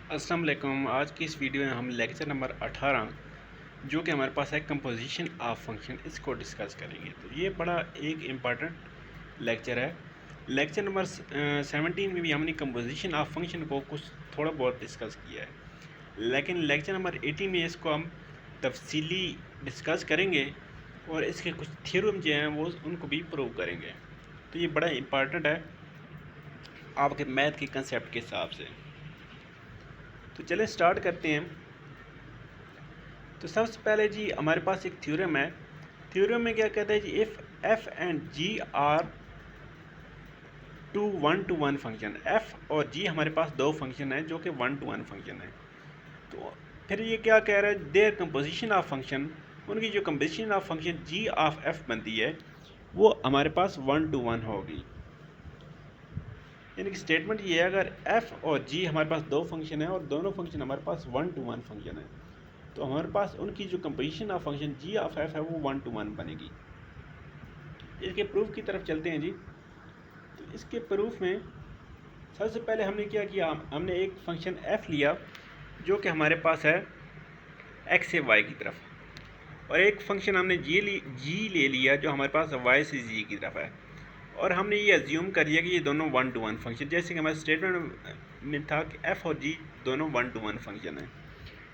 अस्सलाम वालेकुम। आज की इस वीडियो में हम लेक्चर नंबर 18 जो कि हमारे पास है कंपोजिशन ऑफ फंक्शन, इसको डिस्कस करेंगे। तो ये बड़ा एक इम्पॉर्टेंट लेक्चर है। लेक्चर नंबर 17 में भी हमने कंपोजिशन ऑफ फंक्शन को कुछ थोड़ा बहुत डिस्कस किया है, लेकिन लेक्चर नंबर 18 में इसको हम तफसीली डिस्कस करेंगे और इसके कुछ थ्योरम जो हैं वो उनको भी प्रूव करेंगे। तो ये बड़ा इम्पॉर्टेंट है आपके मैथ के कंसेप्ट के हिसाब से। तो चलें स्टार्ट करते हैं। तो सबसे पहले जी हमारे पास एक थ्योरम है। थ्योरम में क्या कहता है जी, if F and G are two one function, F और जी हमारे पास दो फंक्शन हैं जो कि 1 to 1 फंक्शन है। तो फिर ये क्या कह रहा है, देयर कंपोजिशन ऑफ फंक्शन, उनकी जो composition of function G of F बनती है वो हमारे पास 1 to 1 होगी। यानी कि स्टेटमेंट ये है, अगर एफ और जी हमारे पास दो फंक्शन है और दोनों फंक्शन हमारे पास 1 to 1 फंक्शन है, तो हमारे पास उनकी जो composition of function G of F है वो 1 to 1 बनेगी। इसके प्रूफ की तरफ चलते हैं जी। तो इसके प्रूफ में सबसे पहले हमने क्या किया, हमने एक फंक्शन एफ लिया जो कि हमारे पास है एक्स से वाई की तरफ, और एक फंक्शन हमने जी ले लिया जो हमारे पास वाई से जी की तरफ है, और हमने ये अज्यूम कर लिया कि ये दोनों 1 to 1 फंक्शन, जैसे कि हमारे स्टेटमेंट में था कि एफ और जी दोनों 1 to 1 फंक्शन है।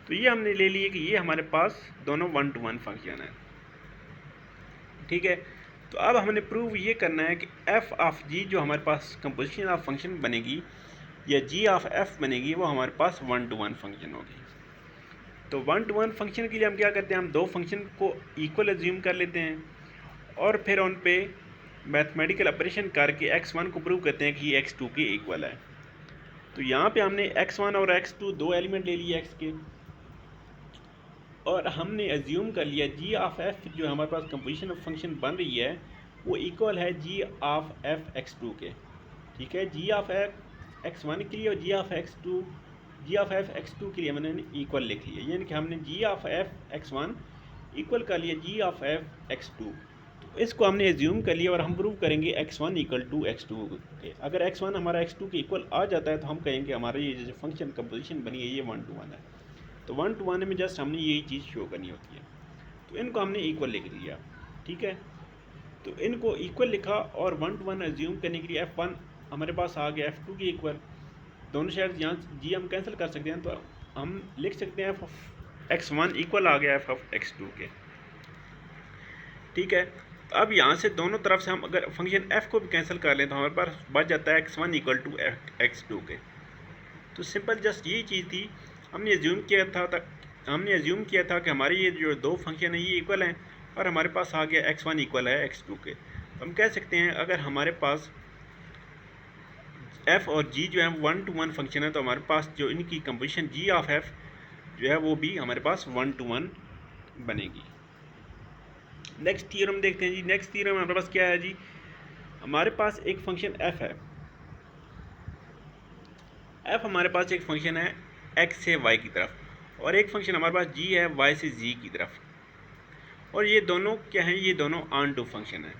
तो ये हमने ले लिए कि ये हमारे पास दोनों 1 to 1 फंक्शन है। ठीक है। तो अब हमने प्रूव ये करना है कि एफ ऑफ जी जो हमारे पास कंपोजिशन ऑफ फंक्शन बनेगी या जी ऑफ एफ बनेगी वो हमारे पास 1 to 1 फंक्शन होगी। तो 1 to 1 फंक्शन के लिए हम क्या करते हैं, हम दो फंक्शन को इक्वल एज्यूम कर लेते हैं और फिर उन पे मैथमेटिकल ऑपरेशन करके x1 को प्रूव करते हैं कि ये x2 के इक्वल है। तो यहाँ पे हमने x1 और x2 दो एलिमेंट ले लिए x के, और हमने एज्यूम कर लिया जी ऑफ एफ जो हमारे पास कंपोजिशन ऑफ फंक्शन बन रही है वो इक्वल है जी ऑफ एफ x2 के। ठीक है, जी ऑफ एफ x1 के लिए और जी ऑफ एफ x2 के लिए मैंने इक्वल लिख लिया, यानी कि हमने जी ऑफ एफ x1 इक्वल कर लिया जी ऑफ एफ x2। तो इसको हमने एज्यूम कर लिया और हम प्रूव करेंगे x1 इक्वल टू x2 के। अगर x1 हमारा x2 के इक्वल आ जाता है तो हम कहेंगे हमारा ये जो फंक्शन कंपोजिशन बनी है ये 1 to 1 है। तो 1 to 1 में जस्ट हमने यही चीज़ शो करनी होती है। तो इनको हमने इक्वल लिख लिया। ठीक है, तो इनको इक्वल लिखा और 1 to 1 एज्यूम करने के लिए f1 हमारे पास आ गया f2 के इक्वल। दोनों शायद यहाँ जी हम कैंसिल कर सकते हैं, तो हम लिख सकते हैं x1 इक्वल आ गया f x2 के। ठीक है, तो अब यहाँ से दोनों तरफ से हम अगर फंक्शन f को भी कैंसिल कर लें तो हमारे पास बच जाता है x1 इक्वल टू x2 के। तो सिंपल जस्ट यही चीज़ थी। हमने एज्यूम किया था कि हमारे ये जो दो फंक्शन है ये इक्वल हैं और हमारे पास आ गया x1 इक्वल है x2 के। तो हम कह सकते हैं अगर हमारे पास f और g जो है 1 to 1 फंक्शन है तो हमारे पास जो इनकी कंपोजिशन g ऑफ f जो है वो भी हमारे पास 1 to 1 बनेगी। नेक्स्ट थ्योरम देखते हैं जी। नेक्स्ट थ्योरम हमारे पास क्या है जी, हमारे पास एक फंक्शन f है। f हमारे पास एक फंक्शन है x से y की तरफ, और एक फंक्शन हमारे पास g है y से g की तरफ, और ये दोनों क्या हैं, ये दोनों ऑन टू फंक्शन है।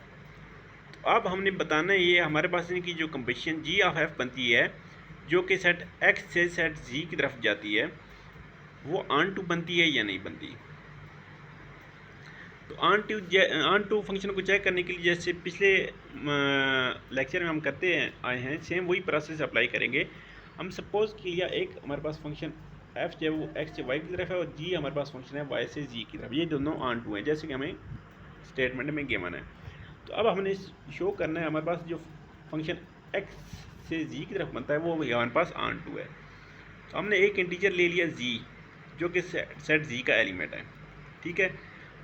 तो अब हमने बताना है ये हमारे पास इनकी जो कंपोजिशन g ऑफ f बनती है जो कि सेट x से सेट g की तरफ जाती है वो ऑन टू बनती है या नहीं बनती। तो ऑन टू फंक्शन को चेक करने के लिए जैसे पिछले लेक्चर में हम करते आए हैं, सेम वही प्रोसेस अप्लाई करेंगे। हम सपोज किया एक हमारे पास फंक्शन f जो है वो x से y की तरफ है और g हमारे पास फंक्शन है y से g की तरफ, ये दोनों ऑन टू हैं जैसे कि हमें स्टेटमेंट में गिवन है। तो अब हमने शो करना है हमारे पास जो फंक्शन x से g की तरफ बनता है वो हमारे पास ऑन टू है। तो हमने एक इंटीजर ले लिया g जो कि सेट g का एलिमेंट है। ठीक है,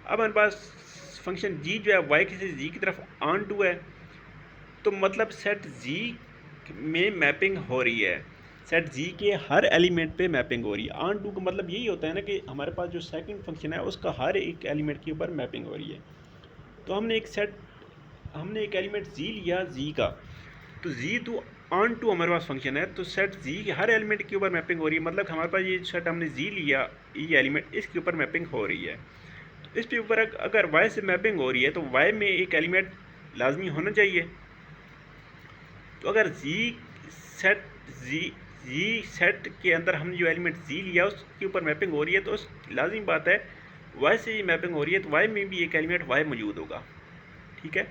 अब हमारे पास फंक्शन g जो है y से g की तरफ ऑन टू है, तो मतलब सेट g में मैपिंग हो रही है, सेट g के हर एलिमेंट पे मैपिंग हो रही है। ऑन टू का मतलब यही होता है ना कि हमारे पास जो सेकंड फंक्शन है उसका हर एक एलिमेंट के ऊपर मैपिंग हो रही है। तो हमने एक एलिमेंट g लिया g का, तो g तो ऑन टू हमारे पास फंक्शन है, तो सेट g के हर एलिमेंट के ऊपर मैपिंग हो रही है, मतलब हमारे पास ये सेट हमने g लिया, ये एलिमेंट इसके ऊपर मैपिंग हो रही है। तो इसके ऊपर अगर y से मैपिंग हो रही है तो y में एक एलिमेंट लाजमी होना चाहिए। तो अगर सेट जी सेट के अंदर हम जो एलिमेंट जी लिया उसके ऊपर मैपिंग हो रही है, तो उस लाजिम बात है वाई से ये मैपिंग हो रही है, तो वाई में भी एक एलिमेंट वाई मौजूद होगा। ठीक है,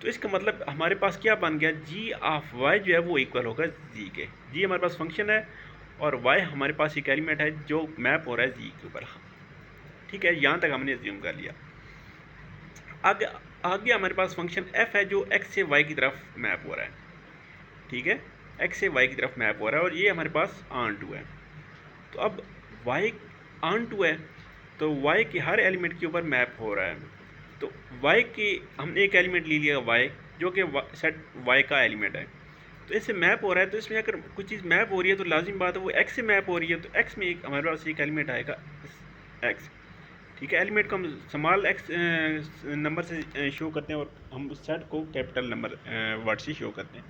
तो इसका मतलब हमारे पास क्या बन गया, जी ऑफ वाई जो है वो इक्वल होगा जी के। जी हमारे पास फंक्शन है और वाई हमारे पास एक एलिमेंट है जो मैप हो रहा है जी के ऊपर। ठीक है, यहाँ तक हमने एज्यूम कर लिया। आगे आगे हमारे पास फंक्शन एफ है जो एक्स से वाई की तरफ मैप हो रहा है। ठीक है, एक्स से वाई की तरफ मैप हो रहा है और ये हमारे पास ऑन टू है। तो अब वाई ऑन टू है तो वाई के हर एलिमेंट के ऊपर मैप हो रहा है। तो वाई के हमने एक एलिमेंट ले लिया वाई जो कि सेट वाई का एलिमेंट है, तो इससे मैप हो रहा है। तो इसमें अगर कुछ चीज़ मैप हो रही है तो लाजिम बात है वो एक्स से मैप हो रही है, तो एक्स में एक हमारे पास एक एलिमेंट आएगा एक्स। ठीक है, एलिमेंट को हम स्मॉल एक्स नंबर से शो करते हैं और हम उस सेट को कैपिटल नंबर वर्ड से शो करते हैं।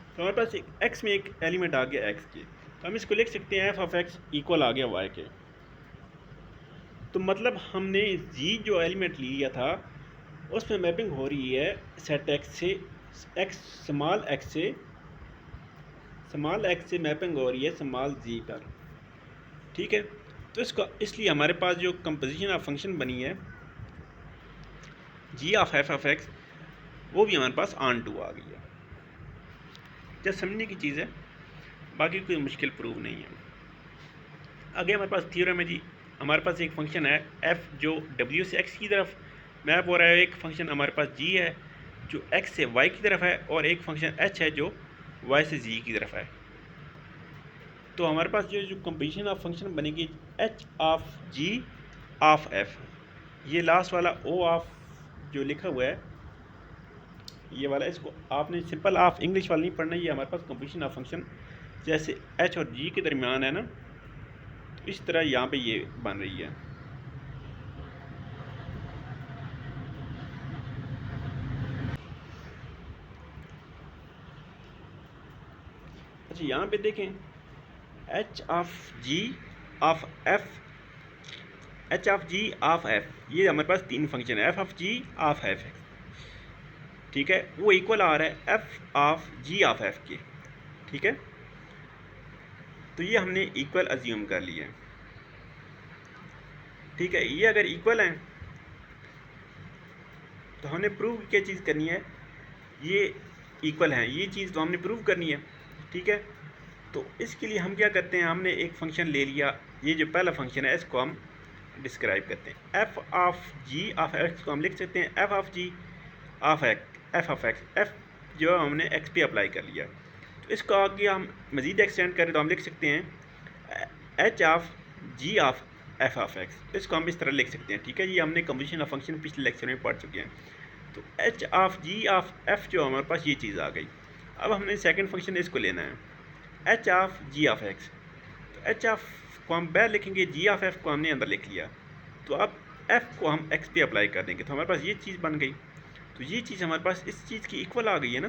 तो हमारे पास एक एक्स में एक एलिमेंट आ गया एक्स के, तो हम इसको लिख सकते हैं एफ ऑफ एक्स इक्वल आ गया वाई के। तो मतलब हमने जी जो एलिमेंट लिया था उसमें मैपिंग हो रही है सेट एक्स से, एक्स स्मॉल एक्स से मैपिंग हो रही है स्मॉल जी पर। ठीक है, तो इसका इसलिए हमारे पास जो कंपोजिशन ऑफ फंक्शन बनी है जी ऑफ एफ एक्स वो भी हमारे पास ऑन टू आ गई है। जस्ट समझने की चीज़ है, बाकी कोई मुश्किल प्रूव नहीं है। आगे हमारे पास थ्योरम है जी, हमारे पास एक फंक्शन है एफ जो डब्ल्यू से एक्स की तरफ मैप हो रहा है, एक फंक्शन हमारे पास जी है जो एक्स से वाई की तरफ है, और एक फंक्शन एच है जो वाई से जी की तरफ है। तो हमारे पास जो कंपोजिशन ऑफ फंक्शन बनेगी H of G of F, ये लास्ट वाला ओ ऑफ जो लिखा हुआ है ये वाला, इसको आपने सिंपल ऑफ इंग्लिश वाला नहीं पढ़ना, ये हमारे पास कंपोजिशन ऑफ फंक्शन जैसे एच और जी के दरमियान है ना, तो इस तरह यहाँ पे ये बन रही है। अच्छा यहाँ पे देखें H of G of F, H of G of F, ये हमारे पास तीन फंक्शन है F of G of F है। ठीक है, वो इक्वल आ रहा है F of G of F के। ठीक है, तो ये हमने इक्वल अज्यूम कर लिया है। ठीक है, ये अगर इक्वल हैं तो हमने प्रूव क्या चीज़ करनी है, ये इक्वल हैं, ये चीज़ तो हमने प्रूव करनी है। ठीक है, तो इसके लिए हम क्या करते हैं, हमने एक फंक्शन ले लिया, ये जो पहला फंक्शन है इसको हम डिस्क्राइब करते हैं। F of G of X को हम लिख सकते हैं F of G of X, F of X, F जो हमने एक्स पे अप्लाई कर लिया। तो इसको आगे हम मज़ीद एक्सटेंड करें तो हम लिख सकते हैं H of G of F of X, इसको हम इस तरह लिख सकते हैं। ठीक है, ये हमने कंपोजिशन ऑफ फंक्शन पिछले लेक्चर में पढ़ चुके हैं। तो H of G of F जो हमारे पास ये चीज़ आ गई। अब हमने सेकंड फंक्शन इसको लेना है H of G of x, तो एच ऑफ को हम बाहर लिखेंगे, जी ऑफ एफ को हमने अंदर लिख लिया। तो अब एफ को हम एक्स पे अप्लाई कर देंगे तो हमारे पास ये चीज़ बन गई। तो ये चीज़ हमारे पास इस चीज़ की इक्वल आ गई है ना,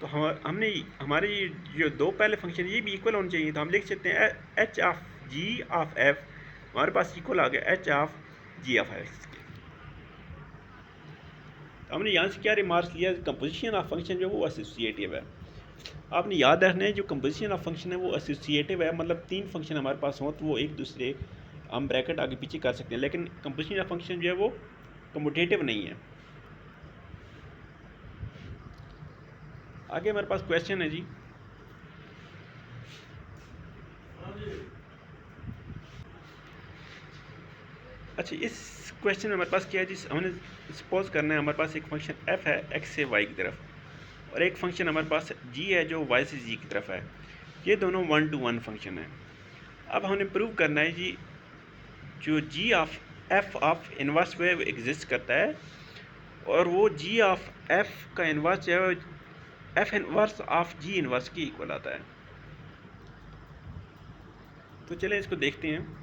तो हमने हमारे जो दो पहले फंक्शन ये भी इक्वल होने चाहिए, तो हम लिख सकते हैं H of G of F हमारे पास इक्वल आ गया H of G of x के। तो हमने यहाँ से क्या रिमार्क्स लिया, कंपोजिशन ऑफ फंक्शन जो वो एसोसिएटिव है। आपने याद रखना है जो कंपोजिशन ऑफ फंक्शन है वो एसोसिएटिव है, मतलब तीन फंक्शन हमारे पास हों तो वो एक दूसरे हम ब्रैकेट आगे पीछे कर सकते हैं, लेकिन कंपोजिशन ऑफ फंक्शन जो है वो कम्यूटेटिव नहीं है। आगे हमारे पास क्वेश्चन है जी, अच्छा इस क्वेश्चन में हमारे पास क्या है, जिस हमने सपोज करना है हमारे पास एक फंक्शन एफ है एक्स से वाई की तरफ, और एक फंक्शन हमारे पास जी है जो वाई से जी की तरफ है। ये दोनों 1 to 1 फंक्शन है। अब हमने प्रूव करना है जी जो G of F of inverse वेव एग्जिस्ट करता है, और वो जी ऑफ एफ का इनवर्स जो है F inverse of G inverse की इक्वल आता है। तो चलें इसको देखते हैं।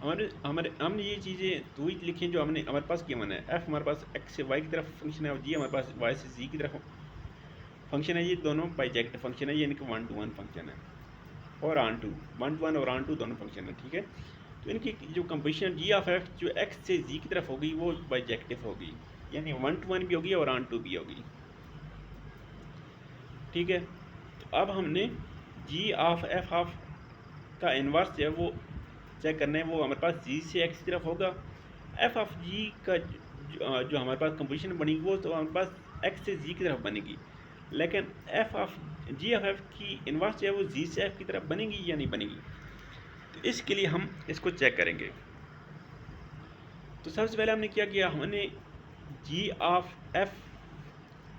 हमने ये चीज़ें तो ही लिखी जो हमने हमारे पास गिवन है। एफ हमारे पास एक्स से वाई की तरफ फंक्शन है और जी हमारे पास वाई से जी की तरफ फंक्शन है। ये दोनों बाइजेक्टिव फंक्शन है, यानी कि 1 to 1 फंक्शन है, और ऑन टू 1 to 1 और ऑन टू दोनों फंक्शन है। ठीक है, तो इनकी जो कंपोजिशन जी ऑफ एफ जो एक्स से जी की तरफ होगी वो बाइजेक्टिव होगी, यानी 1 to 1 भी होगी और ऑन टू भी होगी। ठीक है, तो अब हमने जी ऑफ एफ ऑफ का इन्वर्स जो है वो चेक करना है, वो हमारे पास जी से एक्स की तरफ होगा। एफ ऑफ जी का जो हमारे पास कंपोजिशन बनेगी वो तो हमारे पास एक्स से जी की तरफ बनेगी, लेकिन F of G of F की इन्वर्स जो है वो जी से एफ की तरफ बनेगी या नहीं बनेगी। तो इसके लिए हम इसको चेक करेंगे। तो सबसे पहले हमने क्या किया, हमने जी ऑफ एफ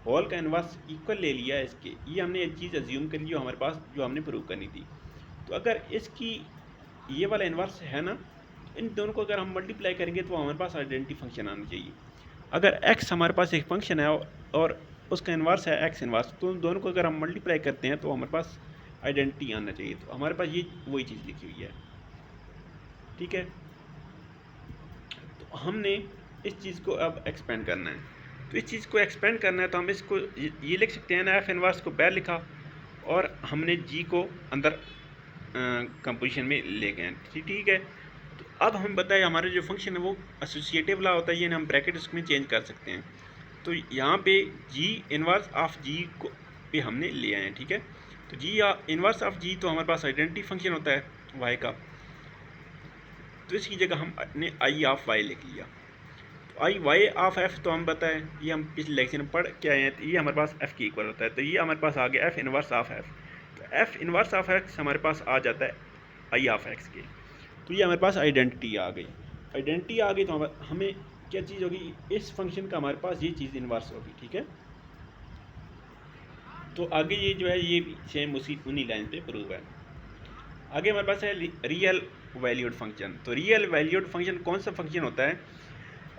होल का इन्वर्स इक्वल ले लिया है इसके, ये हमने एक चीज़ अज्यूम कर ली जो हमारे पास जो हमने प्रूव करनी थी। तो अगर इसकी ये वाला इन्वर्स है ना, इन दोनों को अगर हम मल्टीप्लाई करेंगे तो हमारे पास आइडेंटिटी फंक्शन आना चाहिए। अगर x हमारे पास एक फंक्शन है और उसका इन्वर्स है x इन्वर्स, तो उन दोनों को अगर हम मल्टीप्लाई करते हैं तो हमारे पास आइडेंटिटी आना चाहिए। तो हमारे पास ये वही चीज़ लिखी हुई है, ठीक है। तो हमने इस चीज़ को अब एक्सपेंड करना है। तो इस चीज़ को एक्सपेंड करना है तो हम इसको ये लिख सकते हैं ना, एफ इन्वर्स को बाहर लिखा और हमने जी को अंदर कंपोजिशन में ले गए, ठीक है। तो अब हम बताएं हमारा जो फंक्शन है वो एसोसिएटिव ला होता है, ये हम ब्रैकेट उसमें चेंज कर सकते हैं। तो यहाँ पे जी इन्वर्स ऑफ जी को पे हमने ले आए हैं, ठीक है। तो जी इन्वर्स ऑफ जी तो हमारे पास आइडेंटिटी फंक्शन होता है वाई का, तो इसकी जगह हमने आई ऑफ वाई लिख लिया। तो आई वाई ऑफ एफ तो हम बताएं, ये हम पिछले लेक्चर में पढ़ के आए हैं, तो ये हमारे पास एफ़ की इक्वल होता है। तो ये हमारे पास आ गया एफ इन्वर्स ऑफ एफ। तो एफ इन्वर्स ऑफ एक्स हमारे पास आ जाता है आई ऑफ एक्स के। तो ये हमारे पास आइडेंटिटी आ गई। आइडेंटिटी आ गई तो हमें क्या चीज़ होगी, इस फंक्शन का हमारे पास ये चीज़ इन्वर्स होगी, ठीक है। तो आगे ये जो है ये सेम उन्हीं लाइन पे प्रूव है। आगे हमारे पास है रियल वैल्यूड फंक्शन। तो रियल वैल्यूड फंक्शन कौन सा फंक्शन होता है,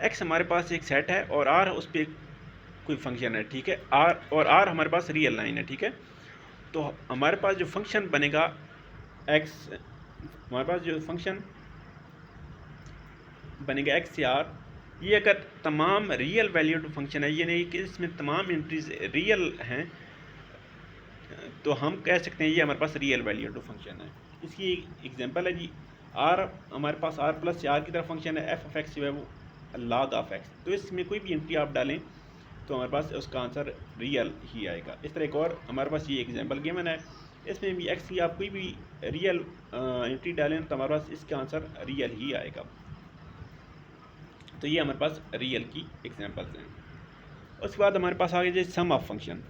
एक्स हमारे पास एक सेट है और आर उस पर कोई फंक्शन है, ठीक है। आर हमारे पास रियल लाइन है, ठीक है। तो हमारे पास जो फंक्शन बनेगा एक्स, हमारे पास जो फंक्शन बनेगा एक्स से आर, ये अगर तमाम रियल वैल्यूड फंक्शन है, ये नहीं कि इसमें तमाम एंट्रीज रियल हैं, तो हम कह सकते हैं ये हमारे पास रियल वैल्यूड फंक्शन है। इसकी एक एग्जांपल है जी, आर हमारे पास आर प्लस से आर की तरफ फंक्शन है, एफ ऑफ एक्स जो है वो लॉग ऑफ एक्स। तो इसमें कोई भी एंट्री आप डालें तो हमारे पास उसका आंसर रियल ही आएगा। इस तरह एक और हमारे पास ये एग्जांपल गिवन है, इसमें भी एक्स की आप कोई भी रियल एंट्री डालें तो हमारे पास इसका आंसर रियल ही आएगा। तो ये हमारे पास रियल की एग्जांपल्स हैं। उसके बाद हमारे पास आ गया sum of function.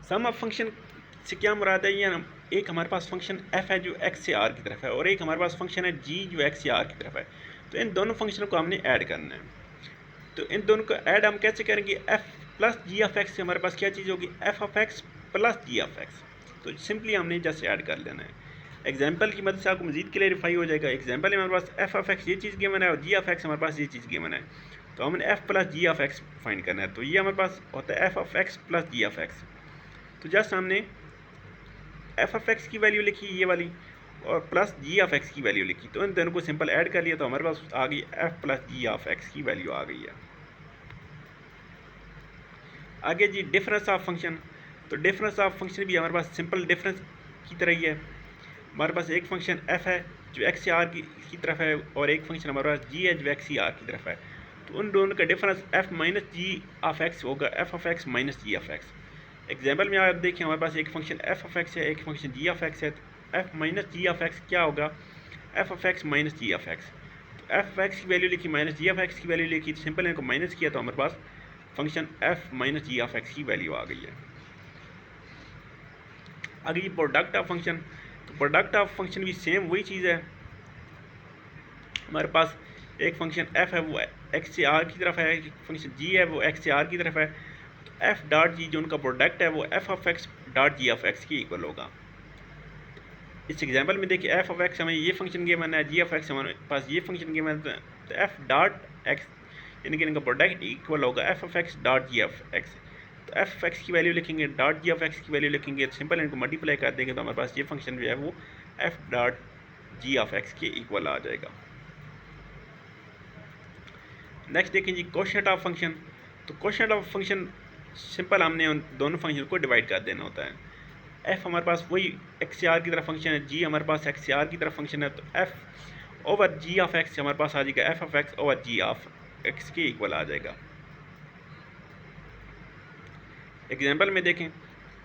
Sum of function से क्या मुराद है, ये एक हमारे पास फंक्शन f है जो x से r की तरफ है और एक हमारे पास फंक्शन है g जो x से r की तरफ है। तो इन दोनों फंक्शनों को हमने ऐड करना है। तो इन दोनों को ऐड हम कैसे करेंगे, f plus g of x से हमारे पास क्या चीज़ होगी, f of x plus g of x. तो सिंपली हमने जैसे ऐड कर लेना है। एग्जाम्पल की मदद से आपको मजीद क्लेरिफाई हो जाएगा। एग्जाम्पल में हमारे पास f ऑफ एक्स ये चीज़ गिवन है और जी ऑफ एक्स हमारे पास ये चीज़ गिवन है। तो हमने f plus g of x find करना है। तो ये हमारे पास होता है f of x plus g of x. तो जस्ट हमने एफ ऑफ एक्स की वैल्यू लिखी ये वाली और प्लस जी ऑफ एक्स की वैल्यू लिखी, तो इन दोनों को सिंपल ऐड कर लिया तो हमारे पास आ गई f plus g of x की वैल्यू आ गई है। आगे जी डिफरेंस ऑफ फंक्शन। तो डिफरेंस ऑफ फंक्शन भी हमारे पास सिंपल डिफरेंस की तरह ही है। हमारे पास एक फंक्शन एफ है जो एक्स से आर की तरफ है और एक फंक्शन हमारे पास जी है जो एक्स सी आर की तरफ है। तो उन दोनों का difference F minus ji of X होगा, F of x minus ji of X. Example में आप देखिए हमारे पास एक फंक्शन एफ ऑफ एक्स है, एक फंक्शन जी ऑफ एक्स है। तो F minus ji of X क्या होगा, F of x minus ji of x. तो एफ ऑफ एक्स की वैल्यू लिखी माइनस जी ऑफ एक्स की वैल्यू लिखी, तो सिंपल इनको माइनस किया तो हमारे पास function F minus ji of x की वैल्यू आ गई है। आगे ये प्रोडक्ट ऑफ फंक्शन। तो प्रोडक्ट ऑफ फंक्शन भी सेम वही चीज़ है। हमारे पास एक फंक्शन एफ है वो एक्स से आर की तरफ है, एक फंक्शन जी है वो एक्स से आर की तरफ है। एफ डॉट जी जो उनका प्रोडक्ट है वो F of x dot G of x की इक्वल होगा। इस एग्जांपल में देखिए एफ ऑफ एक्स हमें ये फंक्शन गिवन है, जी ऑफ एक्स हमारे पास ये फंक्शन गिवन है। तो एफ डॉट एक्स यानी कि इनका प्रोडक्ट इक्वल होगा F of x dot G of x. तो एफ ऑफ एक्स की वैल्यू लिखेंगे, डॉट जी ऑफ एक्स की वैल्यू लिखेंगे, सिंपल इनको मल्टीप्लाई कर देंगे तो हमारे पास ये फंक्शन जो है वो F dot G of x के इक्वल आ जाएगा। नेक्स्ट देखें जी कोशेंट ऑफ फंक्शन। तो कोशेंट ऑफ फंक्शन सिंपल हमने उन दोनों फंक्शन को डिवाइड कर देना होता है। एफ हमारे पास वही एक्स से आर की तरफ फंक्शन है, जी हमारे पास एक्स से आर की तरफ फंक्शन है। तो F over ji of x हमारे पास आ जाएगा f of x over ji of x के इक्वल आ जाएगा। एग्जांपल में देखें,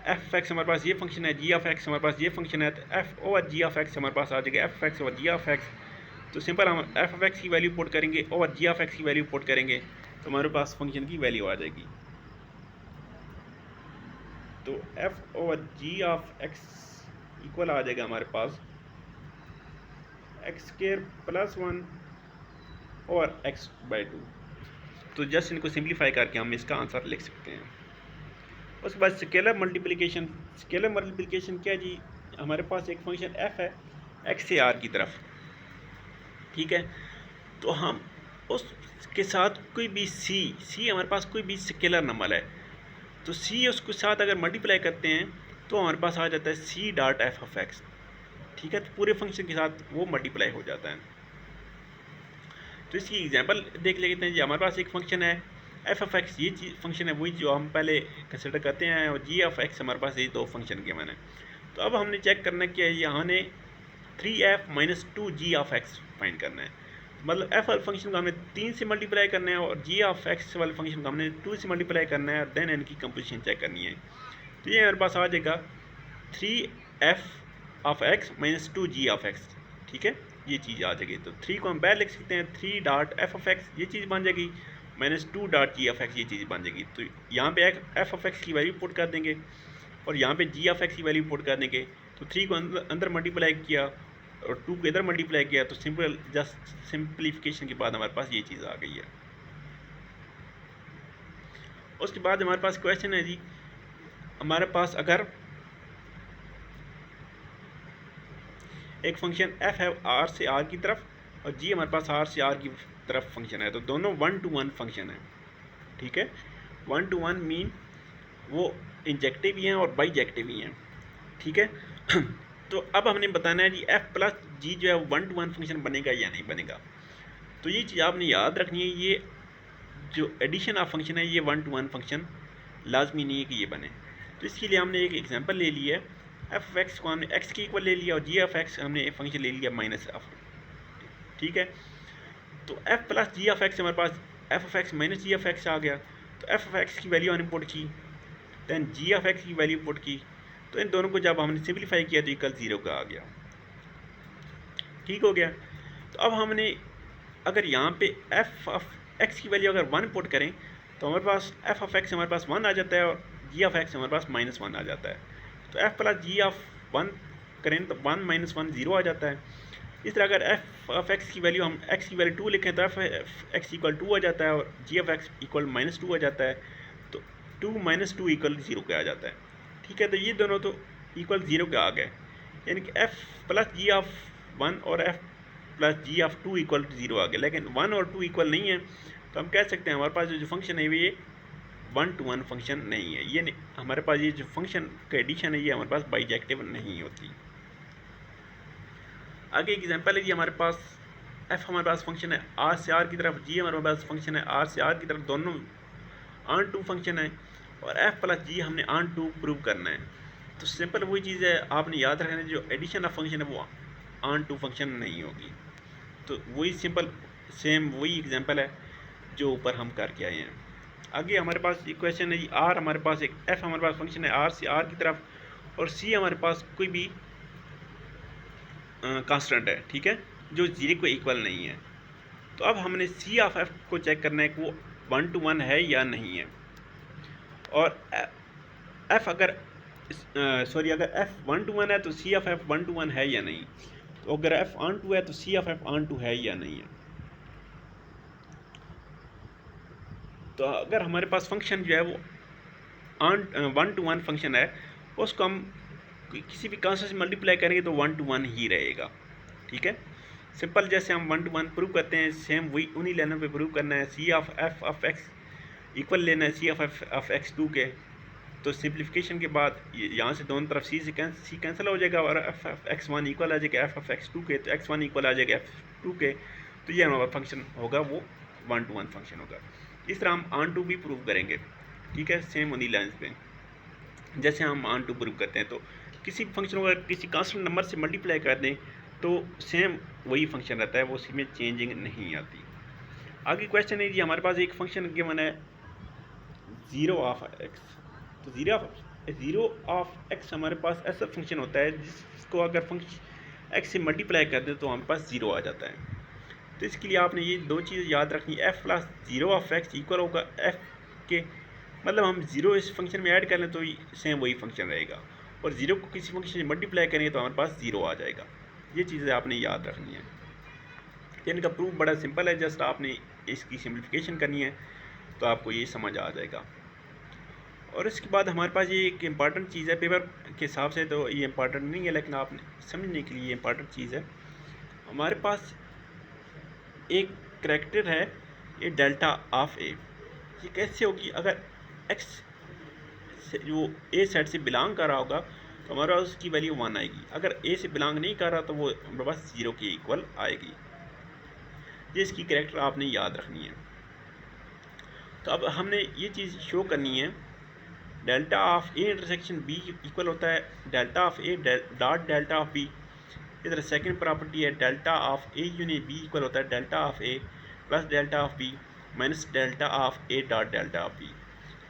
एफ एक्स हमारे पास ये फंक्शन है, जी ऑफ एक्स हमारे पास ये फंक्शन है, तो F over ji of x हमारे पास आ जाएगा f x over ji of x. तो सिंपल हम एफ ऑफ एक्स की वैल्यू पुट करेंगे ओवर जी ऑफ एक्स की वैल्यू पुट करेंगे तो हमारे पास फंक्शन की वैल्यू आ जाएगी। तो F over ji of x equal आ जाएगा हमारे पास एक्स स्क्वायर प्लस 1 और एक्स बाई 2। तो जस्ट इनको सिंप्लीफाई करके हम इसका आंसर लिख सकते हैं। उसके बाद स्केलर मल्टीप्लिकेशन। स्केलर मल्टीप्लिकेशन क्या जी, हमारे पास एक फंक्शन एफ है एक्स से आर की तरफ, ठीक है। तो हम उसके साथ कोई भी सी हमारे पास कोई भी स्केलर नंबर है, तो सी उसके साथ अगर मल्टीप्लाई करते हैं तो हमारे पास आ जाता है c dot f of x, ठीक है। तो पूरे फंक्शन के साथ वो मल्टीप्लाई हो जाता है। तो इसकी एग्जांपल देख लेते हैं जी। हमारे पास एक फंक्शन है एफ ऑफ एक्स, ये चीज़ फंक्शन है वही जो हम पहले कंसिडर करते हैं, और जी ऑफ एक्स हमारे पास ये दो फंक्शन के मैंने। तो अब हमने चेक करना क्या है, यहाँ ने 3f minus 2g of x find करना है। मतलब एफ वाले फंक्शन को हमने 3 से मल्टीप्लाई करना है और जी ऑफ एक्स वाले फंक्शन को हमने 2 से मल्टीप्लाई करना है, और देन इनकी कंपोजिशन चेक करनी है। तो ये हमारे पास आ जाएगा 3f of x minus 2g of x, ठीक है, ये चीज़ आ जाएगी। तो 3 को हम बाहर लिख सकते हैं, 3 डॉट एफ ऑफ एक्स ये चीज़ बन जाएगी, minus 2 dot G of x ये चीज़ बन जाएगी। तो यहाँ पे एफ ऑफ एक्स की वैल्यू पुट कर देंगे और यहाँ पे जी ऑफ एक्स की वैल्यू पुट कर देंगे। तो 3 को अंदर मल्टीप्लाई किया और 2 को इधर मल्टीप्लाई किया, तो सिंपल जस्ट सिंप्लीफिकेशन के बाद हमारे पास ये चीज़ आ गई है। उसके बाद हमारे पास क्वेश्चन है जी, हमारे पास अगर एक फंक्शन एफ है आर से आर की तरफ और जी हमारे पास आर से आर की तरफ फंक्शन है, तो दोनों 1 to 1 फंक्शन है, ठीक है। 1 to 1 मीन वो इंजेक्टिव भी हैं और बाईजेक्टिव भी हैं, ठीक है। तो अब हमने बताना है जी एफ प्लस जी जो है वो 1 to 1 फंक्शन बनेगा या नहीं बनेगा। तो ये चीज़ आपने याद रखनी है, ये जो एडिशन ऑफ फंक्शन है ये 1 to 1 फंक्शन लाजमी नहीं है कि ये बने। तो इसके लिए हमने एक एग्जांपल ले लिया है, एफ एक्स को हमने एक्स के इक्वल ले लिया और जी ऑफ एक्स हमने एक फंक्शन ले लिया माइनस ऑफ, ठीक है। तो f plus g of x हमारे पास f of x minus ji of x आ गया। तो एफ ऑफ एक्स की वैल्यू हमने पुट की, दैन जी ऑफ एक्स की वैल्यू पुट की, तो इन दोनों को जब हमने सिंप्लीफाई किया तो इक्वल 0 का आ गया, ठीक हो गया। तो अब हमने अगर यहाँ पे एफ ऑफ एक्स की वैल्यू अगर 1 पुट करें तो हमारे पास एफ ऑफ एक्स हमारे पास 1 आ जाता है और जी ऑफ एक्स हमारे पास -1 आ जाता है। तो एफ प्लस जी ऑफ 1 करें तो 1 - 1 0 आ जाता है। इस तरह अगर एफ ऑफ एक्स की वैल्यू हम एक्स की वैल्यू 2 लिखें तो एफ एक्स इक्वल 2 आ जाता है और जी ऑफ एक्स इक्वल -2 आ जाता है। तो 2 - 2 इक्वल 0 का आ जाता है, ठीक है। तो ये दोनों तो इक्वल 0 के आ गए, यानी कि एफ प्लस जी ऑफ 1 और f plus g of 2 equal 0 आ गया। लेकिन 1 और 2 इक्वल नहीं है, तो हम कह सकते हैं हमारे पास जो फंक्शन है ये 1 to 1 फंक्शन नहीं है। ये हमारे पास ये जो फंक्शन का एडिशन है ये हमारे पास बाईजेक्टिव नहीं होती। आगे एग्जांपल है जी, हमारे पास एफ हमारे पास फंक्शन है आर से आर की तरफ, जी हमारे पास फंक्शन है आर से आर की तरफ, दोनों ऑन टू फंक्शन है और एफ प्लस जी हमने ऑन टू प्रूव करना है। तो सिंपल वही चीज़ है, आपने याद रखना है जो एडिशन ऑफ फंक्शन है वो ऑन टू फंक्शन नहीं होगी। तो वही सिंपल सेम वही एग्जांपल है जो ऊपर हम करके आए हैं। आगे हमारे पास एक क्वेश्चन है जी, आर हमारे पास एक एफ हमारे पास फंक्शन है आर से आर की तरफ और सी हमारे पास कोई भी कांस्टेंट है, ठीक है, जो 0 को इक्वल नहीं है। तो अब हमने सी ऑफ एफ को चेक करना है कि वो 1 to 1 है या नहीं है। और एफ अगर अगर एफ 1 to 1 है तो सी ऑफ एफ 1 to 1 है या नहीं। तो अगर एफ ऑन टू है तो सी ऑफ एफ ऑन टू है या नहीं है। तो अगर हमारे पास फंक्शन जो है वो 1 to 1 फंक्शन है, उसको हम किसी भी कांस्टेंट से मल्टीप्लाई करेंगे तो 1 to 1 ही रहेगा, ठीक है। सिंपल जैसे हम 1 to 1 प्रूव करते हैं, सेम वही उन्हीं लाइनों पे प्रूव करना है। C of F of x equal लेना है c of F of x 2 के। तो सिंप्लीफिकेशन के बाद यहाँ से दोनों तरफ सी कैंसिल हो जाएगा और एफ ऑफ एक्स 1 इक्वल आ जाएगा एफ ऑफ एक्स 2 के, तो एक्स 1 इक्वल आ जाएगा एफ 2 के। तो ये हमारा फंक्शन होगा वो 1 to 1 फंक्शन होगा। इस तरह हम ऑन टू भी प्रूव करेंगे, ठीक है, सेम उन्हीं लाइन्स पे जैसे हम ऑन टू प्रूव करते हैं। तो किसी फंक्शन को अगर किसी कांस्टेंट नंबर से मल्टीप्लाई कर दें तो सेम वही फंक्शन रहता है, वो उसी में चेंजिंग नहीं आती। आगे क्वेश्चन है जी, हमारे पास एक फंक्शन गिवन है 0 ऑफ एक्स, तो ज़ीरो ऑफ एक्स हमारे पास ऐसा फंक्शन होता है जिसको अगर फंक्शन एक्स से मल्टीप्लाई कर दें तो हमारे पास ज़ीरो आ जाता है। तो इसके लिए आपने ये दो चीज़ याद रखनी, F plus zero of x equal होगा एफ़ के, मतलब हम ज़ीरो इस फंक्शन में ऐड कर लें तो सेम वही फंक्शन रहेगा, और ज़ीरो को किसी फंक्शन से मल्टीप्लाई करेंगे तो हमारे पास ज़ीरो आ जाएगा। ये चीज़ें आपने याद रखनी है। इनका प्रूफ बड़ा सिंपल है, जस्ट आपने इसकी सिंप्लीफिकेशन करनी है तो आपको ये समझ आ जाएगा। और इसके बाद हमारे पास ये एक इम्पॉर्टेंट चीज़ है, पेपर के हिसाब से तो ये इम्पॉर्टेंट नहीं है लेकिन आपने समझने के लिए इम्पॉर्टेंट चीज़ है। हमारे पास एक करैक्टर है ये डेल्टा ऑफ ए, ये कैसे होगी, अगर एक्स से जो ए सेट से बिलोंग कर रहा होगा तो हमारे पास उसकी वैल्यू 1 आएगी, अगर ए से बिलोंग नहीं कर रहा तो वो हमारे पास 0 के इक्वल आएगी। ये इसकी करैक्टर आपने याद रखनी है। तो अब हमने ये चीज़ शो करनी है, delta of A intersection B equal होता है delta of A dot delta of B. इधर सेकंड प्रॉपर्टी है delta of A union B equal होता है delta of A plus delta of B minus delta of A dot delta of B.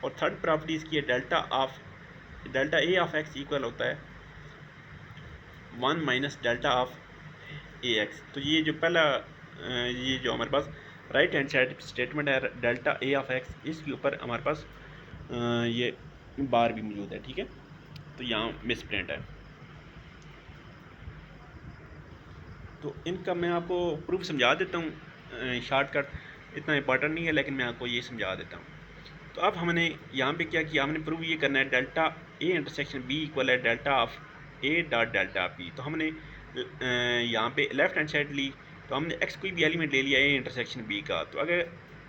और third property इसकी है delta A of x equal होता है 1 minus delta of A x. तो ये जो पहला ये जो हमारे पास राइट हैंड साइड स्टेटमेंट है डेल्टा ए ऑफ एक्स, इसके ऊपर हमारे पास ये बार भी मौजूद है, ठीक है। तो यहाँ मिस प्रिंट है। तो इनका मैं आपको प्रूफ समझा देता हूँ, शॉर्टकट इतना इंपॉर्टेंट नहीं है लेकिन मैं आपको ये समझा देता हूँ। तो अब हमने यहाँ पे क्या किया, हमने प्रूफ ये करना है delta A intersection B equal है delta of A dot delta of B. तो हमने यहाँ पे लेफ्ट हैंड साइड ली, तो हमने एक्स कोई भी एलिमेंट ले लिया ए इंटरसेक्शन बी का। तो अगर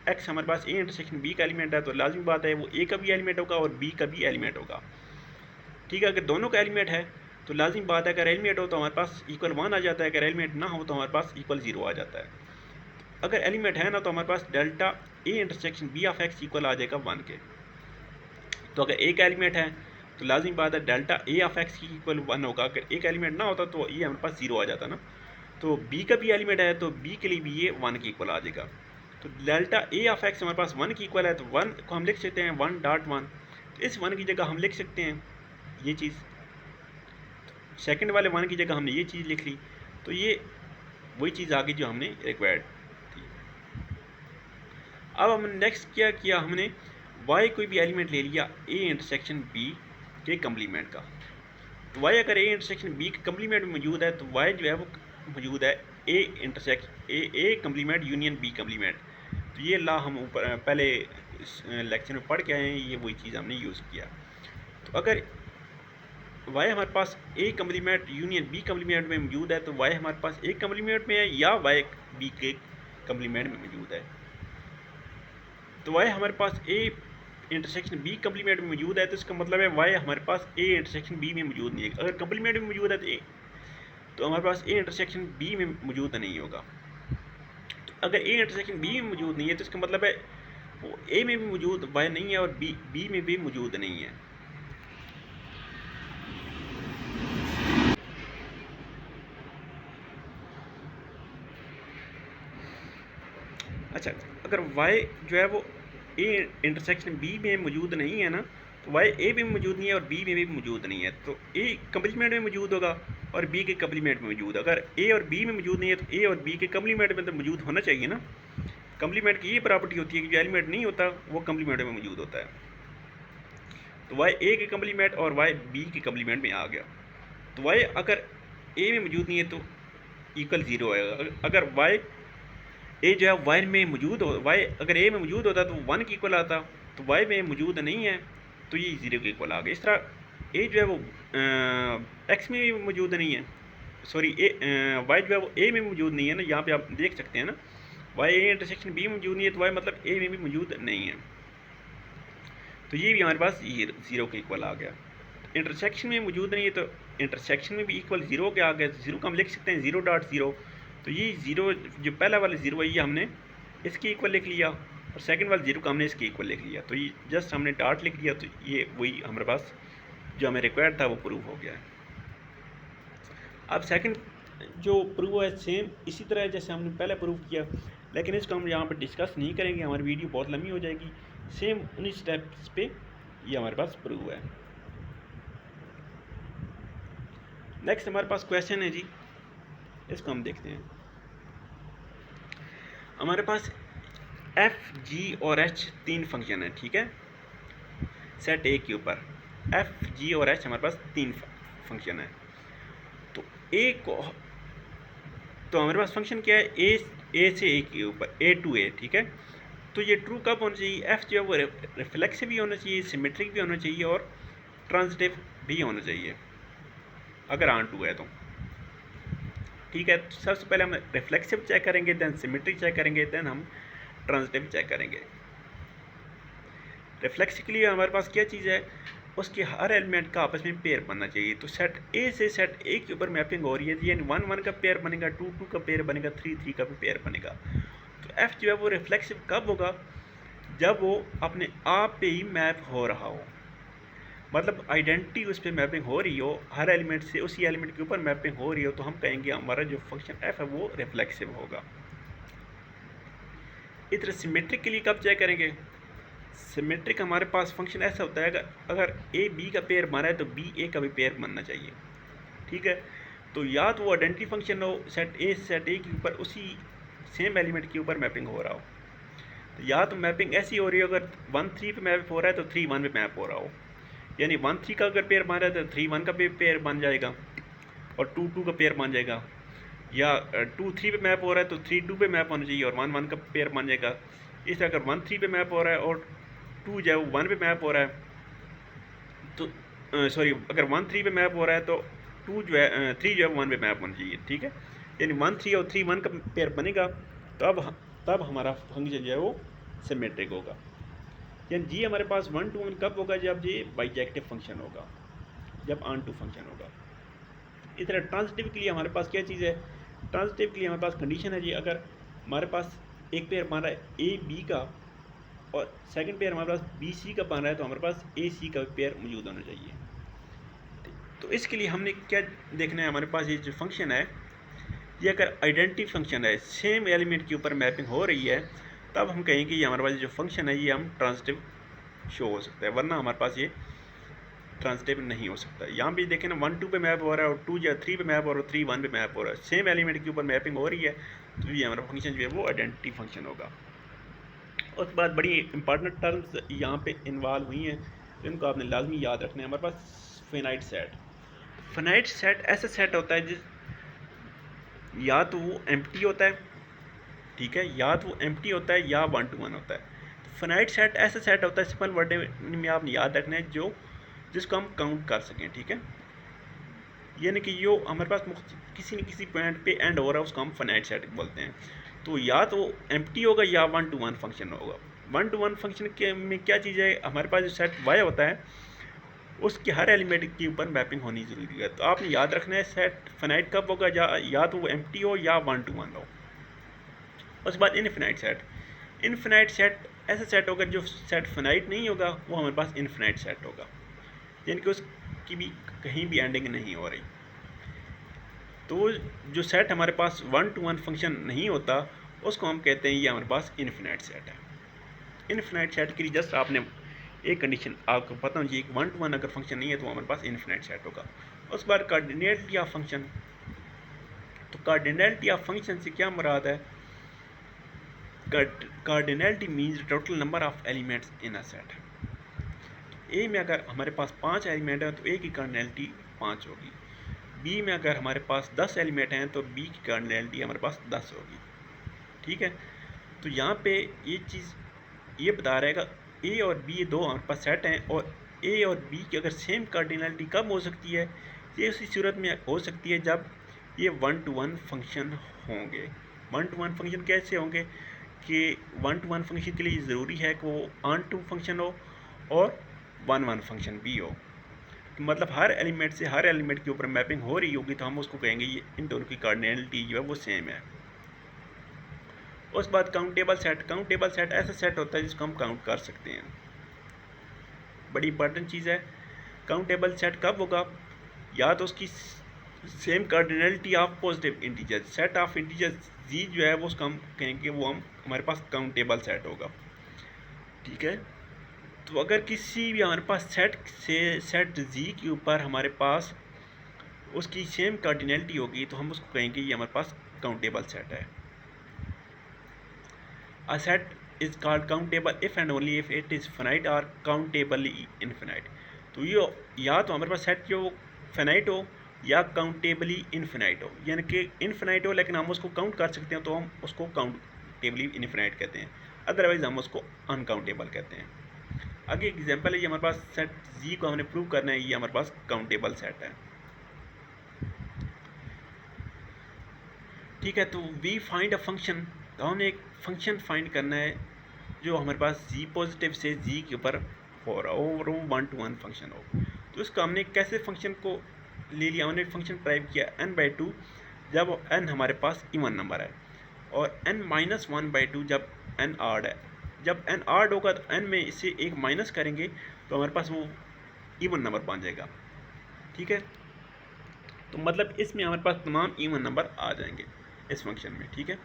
एक्स हमारे पास ए इंटरसेक्शन बी का एलिमेंट है तो लाजमी बात है वो ए का भी एलिमेंट होगा और बी का भी एलिमेंट होगा, ठीक है। अगर दोनों का एलिमेंट है तो लाजमी बात है अगर एलिमेंट हो तो हमारे पास इक्वल 1 आ जाता है, अगर एलिमेंट ना हो तो हमारे पास इक्वल 0 आ जाता है। अगर एलिमेंट है ना तो हमारे पास delta A intersection B of x equal आ जाएगा 1 के। तो अगर एक एलिमेंट है तो लाजमी बात है डेल्टा ए ऑफ एक्स की इक्वल 1 होगा, अगर एक एलिमेंट ना होता तो ये हमारे पास 0 आ जाता ना। तो बी का भी एलिमेंट है तो बी के लिए भी ये 1 के इक्वल आ जाएगा। तो डेल्टा ए ऑफ एक्स हमारे पास 1 की इक्वल है, तो 1 को हम लिख सकते हैं 1.1। तो इस 1 की जगह हम लिख सकते हैं ये चीज़, सेकंड वाले 1 की जगह हमने ये चीज़ लिख ली। तो ये वही चीज़ आ गई जो हमने रिक्वायर्ड थी। अब हमने नेक्स्ट क्या किया, हमने y कोई भी एलिमेंट ले लिया a इंटरसेक्शन b के कम्प्लीमेंट का। तो y अगर a इंटरसेक्शन b के कम्प्लीमेंट में मौजूद है तो y जो है वो मौजूद है a complement union b complement. तो ये ला हम ऊपर पहले लेक्चर में पढ़ के आए हैं, ये वही चीज़ हमने यूज़ किया। तो अगर y हमारे पास a complement union b complement में मौजूद है तो y हमारे पास a कम्प्लीमेंट में है या y b के कम्प्लीमेंट में मौजूद है। तो y हमारे पास a इंटरसेक्शन b कम्प्लीमेंट में मौजूद है तो इसका मतलब है y हमारे पास a इंटरसेक्शन b में मौजूद नहीं है। अगर कम्प्लीमेंट में मौजूद है तो हमारे पास a इंटरसेक्शन b में मौजूद नहीं होगा। तो अगर a इंटरसेक्शन b में मौजूद नहीं है तो इसका मतलब है वो a में भी मौजूद y नहीं है और b में भी मौजूद नहीं है। अच्छा, अगर y जो है वो a इंटरसेक्शन b में मौजूद नहीं है ना, तो y a में मौजूद नहीं है और b में भी मौजूद नहीं है। तो a कम्प्लीमेंट में मौजूद होगा और b के कम्प्लीमेंट में मौजूद। अगर a और b में मौजूद नहीं है तो a और b के कम्प्लीमेंट में तो मौजूद होना चाहिए ना। कम्प्लीमेंट की ये प्रॉपर्टी होती है कि जो एलिमेंट नहीं होता वो कम्प्लीमेंट में मौजूद होता है। तो y a के कम्प्लीमेंट और y b के कम्प्लीमेंट में आ गया। तो y अगर a में मौजूद नहीं है तो इक्वल 0 आएगा। अगर y ए जो है y में मौजूद हो, y अगर a में मौजूद होता तो 1 के इक्वल आता, तो y में मौजूद नहीं है तो ये 0 के इक्वल आ गया। इस तरह a जो है वो x में भी मौजूद नहीं है, सॉरी y जो है वो a में मौजूद नहीं है ना, यहाँ पे आप देख सकते हैं ना y a इंटरसेक्शन b में मौजूद नहीं है तो y मतलब a में भी मौजूद नहीं है। तो ये भी हमारे पास 0 के इक्वल आ गया। इंटरसेक्शन में मौजूद नहीं है तो इंटरसेक्शन में भी इक्वल 0 के आ गया। 0 को हम लिख सकते हैं 0.0। तो ये 0 जो पहला वाला 0 है ये हमने इसके इक्वल लिख लिया और सेकंड वाला 0 को हमने इसके इक्वल लिख लिया। तो ये जस्ट हमने डॉट लिख दिया तो ये वही हमारे पास जो हमें रिक्वायर्ड था वो प्रूफ हो गया है। अब सेकंड जो प्रूफ है सेम इसी तरह है जैसे हमने पहले प्रूफ किया, लेकिन इसको हम यहाँ पर डिस्कस नहीं करेंगे, हमारी वीडियो बहुत लंबी हो जाएगी। सेम उन्हीं स्टेप्स पे ये हमारे पास प्रूव है। नेक्स्ट हमारे पास क्वेश्चन है जी, इसको हम देखते हैं। हमारे पास एफ जी और एच तीन फंक्शन है, ठीक है, सेट ए के ऊपर एफ जी और एच हमारे पास तीन फंक्शन है। तो ए को, तो हमारे पास फंक्शन क्या है, ए से ए के ऊपर, ए टू ए, ठीक है। तो ये ट्रू कब होना चाहिए, एफ जो है वो रिफ्लेक्सिव भी होना चाहिए, सिमेट्रिक भी होना चाहिए और ट्रांजिटिव भी होना चाहिए अगर ऑन टू है तो, ठीक है। तो सबसे पहले हम रिफ्लेक्सिव चेक करेंगे, देन सिमेट्रिक चेक करेंगे, देन हम ट्रांजिटिव चेक करेंगे। रिफ्लेक्सिव के लिए हमारे पास क्या चीज़ है, उसके हर एलिमेंट का आपस में पेयर बनना चाहिए। तो सेट ए से सेट ए के ऊपर मैपिंग हो रही है, यानी 1 1 का पेयर बनेगा, 2 2 का पेयर बनेगा, 3 3 का भी पेयर बनेगा। तो एफ जो है वो रिफ्लेक्सिव कब होगा, जब वो अपने आप पे ही मैप हो रहा हो, मतलब आइडेंटिटी उस पर मैपिंग हो रही हो, हर एलिमेंट से उसी एलिमेंट के ऊपर मैपिंग हो रही हो, तो हम कहेंगे हमारा जो फंक्शन एफ है वो रिफ्लेक्सिव होगा। इस तरह सिमेट्रिक के लिए कब चेक करेंगे, सिमेट्रिक हमारे पास फंक्शन ऐसा होता है, अगर ए बी का पेयर बना है तो बी ए का भी पेयर बनना चाहिए, ठीक है। तो या तो वो आइडेंटिटी फंक्शन हो, सेट ए के ऊपर उसी सेम एलिमेंट के ऊपर मैपिंग हो रहा हो, तो या तो मैपिंग ऐसी हो रही हो, अगर 1 3 पे मैप हो रहा है तो 3 1 पे मैप हो रहा हो, यानी 1 3 का अगर पेयर बन रहा है तो 3 1 का भी पेयर बन जाएगा और 2 2 का पेयर बन जाएगा, या 2 3 पे मैप हो रहा है तो 3 2 पे मैप होना चाहिए और 1 1 का पेयर बन जाएगा। इस तरह अगर 1 3 पे मैप हो रहा है और 2 जो है वो 1 पे मैप हो रहा है, तो सॉरी, अगर 1 3 पे मैप हो रहा है तो 2 जो है 3 जो है 1 पे मैप होना चाहिए, ठीक है। यानी 1 3 और 3 1 का पेयर बनेगा, तब हमारा फंक्शन जो है वो सिमेट्रिक होगा। यानी जी हमारे पास 1 to 1 कब होगा, जब ये बाइजेक्टिव फंक्शन होगा, जब ऑन टू फंक्शन होगा। इस तरह ट्रांजिटिव के लिए हमारे पास क्या चीज़ है, ट्रांजिटिव के लिए हमारे पास कंडीशन है जी, अगर हमारे पास एक पेयर बन रहा है ए बी का और सेकंड पेयर हमारे पास बी सी का बन रहा है, तो हमारे पास ए सी का पेयर मौजूद होना चाहिए। तो इसके लिए हमने क्या देखना है, हमारे पास ये जो फंक्शन है, ये अगर आइडेंटिटी फंक्शन है, सेम एलिमेंट के ऊपर मैपिंग हो रही है, तब हम कहेंगे कि ये हमारे पास जो फंक्शन है ये हम ट्रांजिटिव शो हो सकता है, वरना हमारे पास ये ट्रांजिटिव नहीं हो सकता। यहाँ भी देखें ना, 1 2 पे मैप हो रहा है और 2 या 3 पे मैप हो रहा है, 3 1 पे मैप हो रहा है, सेम एलिमेंट के ऊपर मैपिंग हो रही है, तो ये हमारा फंक्शन जो है वो आइडेंटिटी फंक्शन होगा। उसके बाद बड़ी इंपॉर्टेंट टर्म्स यहाँ पे इन्वॉल्व हुई हैं, तो इनको आपने लाजमी याद रखना है। हमारे पास फिनाइट सेट, फिनाइट सेट ऐसा सेट होता है जिस, या तो वो एम्प्टी होता है, ठीक है, या तो वो एम्प्टी होता है या 1 to 1 होता है। तो फिनाइट सेट ऐसा सेट होता है, सिंपल वर्ड में आपने याद रखना है, जिसको हम काउंट कर सकें, ठीक है। यानी कि जो हमारे पास किसी न किसी पॉइंट पे एंड हो रहा है, उसको हम फिनाइट सेट बोलते हैं। तो या तो एम्प्टी होगा या 1 to 1 फंक्शन होगा। 1 to 1 फंक्शन के में क्या चीज़ है, हमारे पास जो सेट वाई होता है उसके हर एलिमेंट के ऊपर मैपिंग होनी ज़रूरी है। तो आपने याद रखना है सेट फिनाइट कब होगा, या तो वो एम्प्टी हो या 1 to 1 हो। उसके बाद इनफिनाइट सेट, इनफिनाइट सेट ऐसा सेट होगा जो सेट फिनाइट नहीं होगा, वो हमारे पास इनफिनाइट सेट होगा, यानी कि उसकी भी कहीं भी एंडिंग नहीं हो रही। तो जो सेट हमारे पास 1 to 1 फंक्शन नहीं होता, उसको हम कहते हैं ये हमारे पास इनफिनाइट सेट है। इनफिनाइट सेट के लिए जस्ट आपने एक कंडीशन आपको पता होनी चाहिए कि 1 to 1 अगर फंक्शन नहीं है तो हमारे पास इनफिनाइट सेट होगा। उसके बाद कार्डिनैलिटी ऑफ फंक्शन, तो कार्डिनैलिटी ऑफ फंक्शन से क्या मुराद है, cardinality means total number of elements in a set. A में अगर हमारे पास 5 एलिमेंट हैं तो ए की कार्डिनैलिटी 5 होगी, बी में अगर हमारे पास 10 एलिमेंट हैं तो बी की कार्डिनैलिटी हमारे पास 10 होगी, ठीक है। तो यहाँ पे ये चीज़ ये बता रहेगा, ए और बी दो हमारे पास सेट हैं, और ए और बी की अगर सेम कार्डिनैलिटी कब हो सकती है, ये उसी सूरत में हो सकती है जब ये 1 to 1 फंक्शन होंगे। 1 to 1 फंक्शन कैसे होंगे कि 1 to 1 फंक्शन के लिए ज़रूरी है कि वो ऑन टू फंक्शन हो और 1 1 फंक्शन भी हो, तो मतलब हर एलिमेंट से हर एलिमेंट के ऊपर मैपिंग हो रही होगी, तो हम उसको कहेंगे ये इन दोनों की कार्डिनैलिटी जो है वो सेम है। उस बाद काउंटेबल सेट, काउंटेबल सेट ऐसा सेट होता है जिसको हम काउंट कर सकते हैं, बड़ी इंपॉर्टेंट चीज़ है। काउंटेबल सेट कब होगा, या तो उसकी same cardinality of positive integer, set of integer Z जो है वो उसका हम कहेंगे वो हम हमारे पास काउंटेबल सेट होगा, ठीक है। तो अगर किसी भी हमारे पास सेट से सेट जी के ऊपर हमारे पास उसकी सेम कार्डिनलिटी होगी तो हम उसको कहेंगे ये हमारे पास काउंटेबल सेट है। A set is called countable if and only if it is finite और काउंटेबली इनफिनाइट। तो ये या तो हमारे पास सेट जो फाइनाइट हो या काउंटेबली इनफिनाइट हो, यानी कि इनफिनाइट हो लेकिन हम उसको काउंट कर सकते हैं तो हम उसको काउंटेबली इनफिनाइट कहते हैं, अदरवाइज हम उसको अनकाउंटेबल कहते हैं। आगे एग्जांपल है, ये हमारे पास सेट जी को हमने प्रूव करना है, ये हमारे पास काउंटेबल सेट है। ठीक है, तो वी फाइंड अ फंक्शन, तो हमने एक फंक्शन फाइंड करना है जो हमारे पास जी पॉजिटिव से जी के ऊपर हो रहा हो और वो 1 to 1 फंक्शन हो। तो इसको हमने कैसे फंक्शन को ले लिया, हमने फंक्शन ड्राइव किया n/2 जब n हमारे पास इवन नंबर है और n-1/2 जब n ऑड है। जब n ऑड होगा तो n में इससे एक माइनस करेंगे तो हमारे पास वो इवन नंबर बन जाएगा। ठीक है, तो मतलब इसमें हमारे पास तमाम इवन नंबर आ जाएंगे इस फंक्शन में। ठीक है,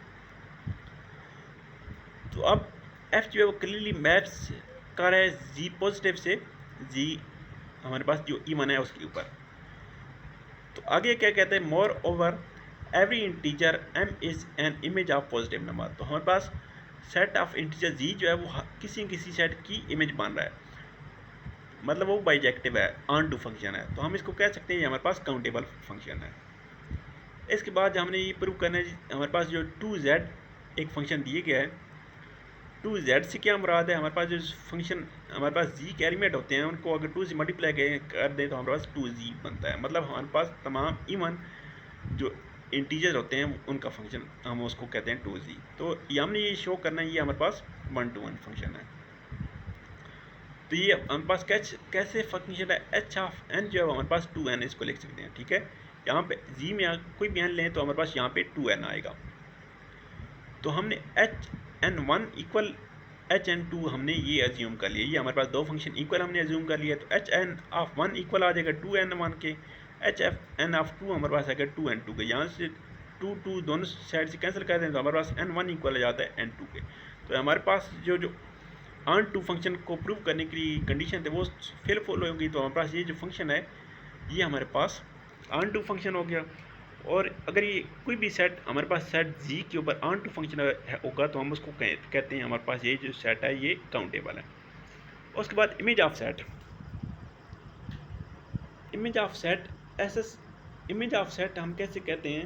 तो अब f जो है वो क्लियरली मैप्स कर रहा है जी पॉजिटिव से जी हमारे पास जो इवन है उसके ऊपर। तो आगे क्या कहते हैं, more over every integer m is an image of positive number. तो हमारे पास सेट ऑफ इंटीजर जी जो है वो किसी किसी सेट की इमेज बन रहा है, मतलब वो बाइजेक्टिव है, ऑन टू फंक्शन है, तो हम इसको कह सकते हैं ये हमारे पास काउंटेबल फंक्शन है। इसके बाद हमने ये प्रूव करना है, हमारे पास जो 2z एक फंक्शन दिए गया है, 2z से क्या मुराद है, हमारे पास जो फंक्शन हमारे पास जी के एलिमेंट होते हैं उनको अगर 2 से मल्टीप्लाई कर दें तो हमारे पास 2z बनता है, मतलब हमारे पास तमाम इवन जो इंटीजर होते हैं उनका फंक्शन हम उसको कहते हैं 2z। तो ये हमने ये शो करना है ये हमारे पास 1 to 1 फंक्शन है। तो ये हमारे पास कैसे फंक्शन है, एच ऑफ एन जो है हमारे पास 2n इसको लिख सकते हैं। ठीक है, यहाँ पे जी में कोई भी एन लें तो हमारे पास यहाँ पे 2n आएगा। तो हमने hn1 इक्वल hn2 हमने ये एज्यूम कर लिया, ये हमारे पास दो फंक्शन इक्वल हमने एज्यूम कर लिया। तो hn ऑफ 1 इक्वल आ जाएगा 2n1 के, hn ऑफ 2 हमारे पास आएगा 2n2 के, यहाँ से 2 दोनों साइड से कैंसिल कर दें तो हमारे पास n1 इक्वल आ जाता है n2 के। तो हमारे पास जो ऑन टू फंक्शन को प्रूव करने की कंडीशन थे वो फुल होगी, तो हमारे पास ये जो फंक्शन है ये हमारे पास ऑन टू फंक्शन हो गया। और अगर ये कोई भी सेट हमारे पास सेट जी के ऊपर ऑन टू फंक्शन होगा तो हम उसको कहते हैं हमारे पास ये जो सेट है ये काउंटेबल है। उसके बाद image of set, image of set image of set हम कैसे कहते हैं,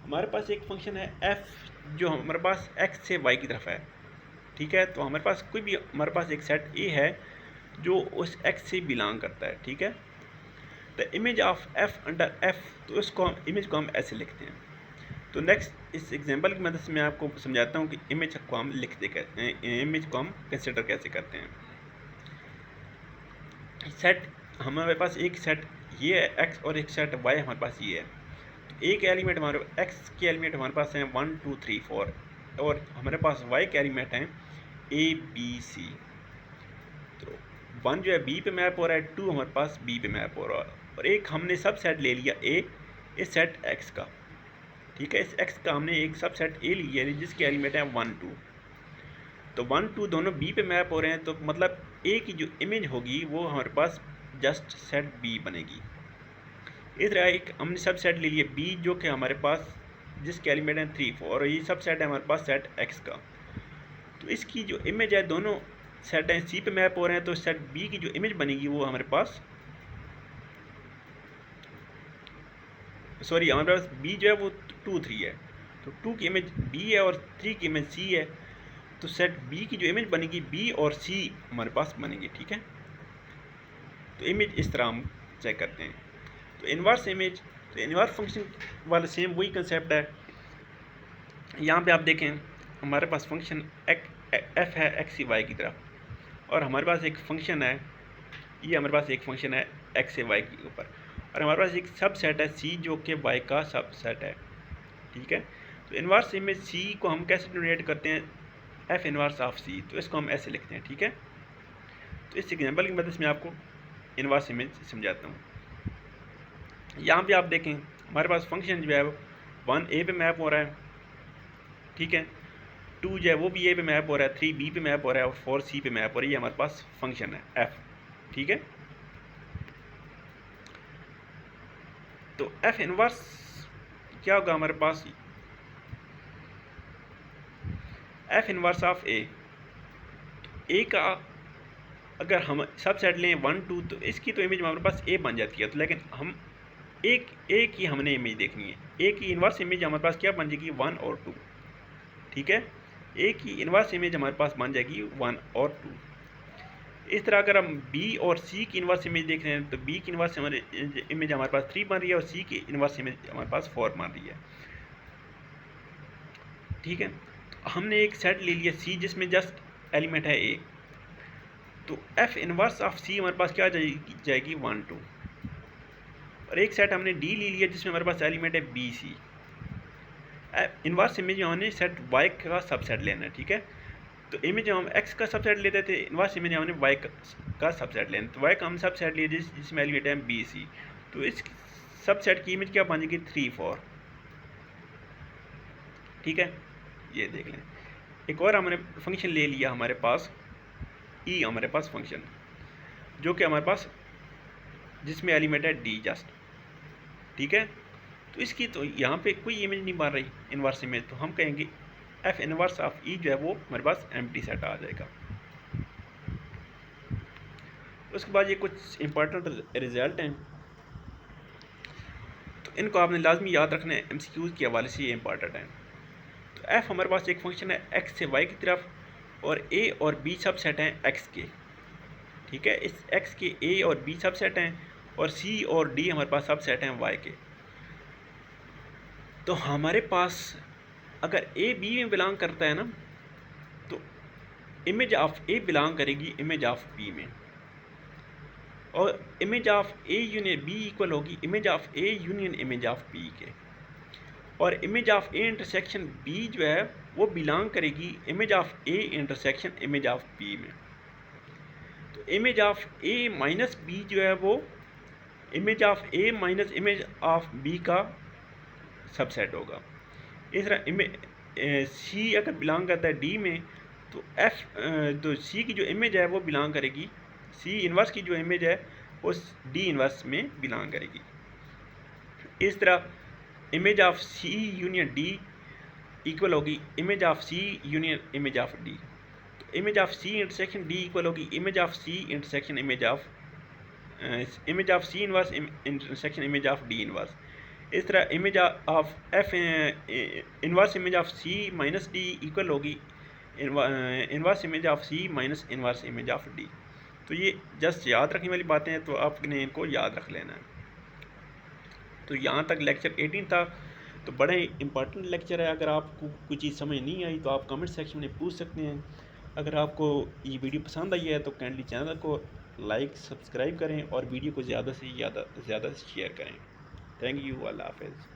हमारे पास एक फंक्शन है f जो हमारे पास x से y की तरफ है। ठीक है, तो हमारे पास कोई भी हमारे पास एक सेट a है जो उस x से बिलोंग करता है। ठीक है, the image of f under f, तो इसको इमेज को हम ऐसे लिखते हैं। तो नेक्स्ट इस एग्जांपल की मदद से मैं आपको समझाता हूँ कि इमेज को हम लिखते कहते हैं, इमेज को हम कंसिडर कैसे करते हैं। सेट हमारे पास एक सेट ये है x और एक सेट y हमारे पास ये है। तो एक एलिमेंट हमारे x के एलिमेंट हमारे पास हैं 1 2 3 4 और हमारे पास y के एलिमेंट हैं a b c। तो 1 जो है b पे मैप हो रहा है, 2 हमारे पास b पे मैप हो रहा है और एक हमने सब सेट ले लिया a इस सेट x का। ठीक है, इस x का हमने एक सब सेट a लिया है जिसके एलिमेंट हैं 1 2। तो 1 2 दोनों b पे मैप हो रहे हैं, तो मतलब a की जो इमेज होगी वो हमारे पास जस्ट सेट b बनेगी। इस तरह एक हमने सब सेट ले लिया b जो कि हमारे पास जिसके एलिमेंट हैं 3 4 और ये सब सेट है हमारे पास सेट x का। तो इसकी जो इमेज है दोनों सेट हैं c पे मैप हो रहे हैं, तो सेट b की जो इमेज बनेगी वो हमारे पास हमारे पास b जो है वो 2 3 है, तो 2 की इमेज b है और 3 की इमेज c है, तो सेट b की जो इमेज बनेगी b और c हमारे पास बनेगी। ठीक है, तो इमेज इस तरह हम चेक करते हैं। तो इन्वर्स इमेज, तो इन्वर्स फंक्शन वाला सेम वही कंसेप्ट है। यहाँ पे आप देखें हमारे पास फंक्शन f है x से y की तरफ और हमारे पास एक फंक्शन है, ये हमारे पास एक फंक्शन है x से y के ऊपर और हमारे पास एक सब सेट है c जो कि y का सब सेट है। ठीक है, तो इन्वर्स इमेज c को हम कैसे डिनोट करते हैं, f इन्वर्स ऑफ c, तो इसको हम ऐसे लिखते हैं। ठीक है, तो इस एग्जांपल की मदद से मैं आपको इन्वर्स इमेज समझाता हूँ। यहाँ पे आप देखें हमारे पास फंक्शन जो है 1 a पे मैप हो रहा है। ठीक है, 2 जो है वो भी ए पे मैप हो रहा है, 3 बी पे मैप हो रहा है और 4 सी पे मैप हो रही है। हमारे पास फंक्शन है एफ, ठीक है। तो एफ इनवर्स क्या होगा हमारे पास, एफ इनवर्स ऑफ ए का अगर हम सबसेट लें 1 2 तो इसकी तो इमेज हमारे पास ए बन जाती है। तो लेकिन हम एक ही हमने इमेज देखनी है, ए की इन्वर्स इमेज हमारे पास क्या बन जाएगी 1 और 2, ठीक है। ए की इन्वर्स इमेज हमारे पास बन जाएगी 1 और 2। इस तरह अगर हम बी और सी की इन्वर्स इमेज देख रहे हैं तो बी की इन्वर्स इमेज हमारे पास 3 बन रही है और सी की इन्वर्स इमेज हमारे पास 4 बन रही है, ठीक है। हमने एक सेट ले लिया सी जिसमें जस्ट एलिमेंट है ए, तो एफ इनवर्स ऑफ सी हमारे पास क्या जाएगी 1 2। और एक सेट हमने डी ले लिया जिसमें हमारे पास एलिमेंट है बी सी। इनवर्स इमेज में हमने सेट वाई का सबसेट लेना है, ठीक है। तो इमेज हम एक्स का सबसेट लेते थे, इनवर्स इमेज हमने वाई का सबसेट लेना। तो वाई का हम सबसेट लिए जिसमें एलिमेंट है बी सी। तो इस सबसेट की इमेज क्या बन जाएगी 3 4, ठीक है। ये देख लें। एक और हमने फंक्शन ले लिया हमारे पास ई, हमारे पास फंक्शन जो कि हमारे पास जिसमें एलिमेंट है डी जस्ट, ठीक है। तो इसकी तो यहाँ पे कोई इमेज नहीं बन रही इनवर्स इमेज, तो हम कहेंगे एफ इनवर्स ऑफ ई जो है वो हमारे पास एम्प्टी सेट आ जाएगा। उसके बाद ये कुछ इंपॉर्टेंट रिजल्ट हैं, तो इनको आपने लाजमी याद रखना है, एमसीक्यूज के हवाले से ये इंपॉर्टेंट है। तो एफ हमारे पास एक फंक्शन है एक्स से वाई की तरफ, और ए और बी सबसेट हैं एक्स के, ठीक है। इस एक्स के ए और बी सबसेट हैं और सी और डी हमारे पास सबसेट हैं वाई के। तो हमारे पास अगर ए बी में बिलोंग करता है ना, तो इमेज ऑफ ए बिलोंग करेगी इमेज ऑफ बी में, और image of A union B equal होगी image of A union image of B के, और image of A intersection B जो है वो बिलोंग करेगी image of A intersection image of B में। तो image of A minus B जो है वो image of A minus image of B का सबसेट होगा। इस तरह इमेज सी अगर बिलोंग करता है डी में, तो एफ तो सी की जो इमेज है वो बिलोंग करेगी, सी इनवर्स की जो इमेज है वो डी इनवर्स में बिलोंग करेगी। इस तरह image of C union D equal होगी image of C union image of D. तो image of C intersection D equal होगी image of C intersection image of C inverse intersection image of D inverse. इस तरह image of f inverse image of C minus D equal होगी inverse image of C minus inverse image of D. तो ये just याद रखने वाली बातें हैं, तो आपने इनको याद रख लेना है। तो यहाँ तक लेक्चर 18 था, तो बड़े इंपॉर्टेंट लेक्चर है। अगर आपको कोई चीज़ समझ नहीं आई तो आप कमेंट सेक्शन में पूछ सकते हैं। अगर आपको ये वीडियो पसंद आई है तो काइंडली चैनल को लाइक सब्सक्राइब करें और वीडियो को ज़्यादा से ज़्यादा शेयर करें। थैंक यू, अल्लाह हाफ़िज़।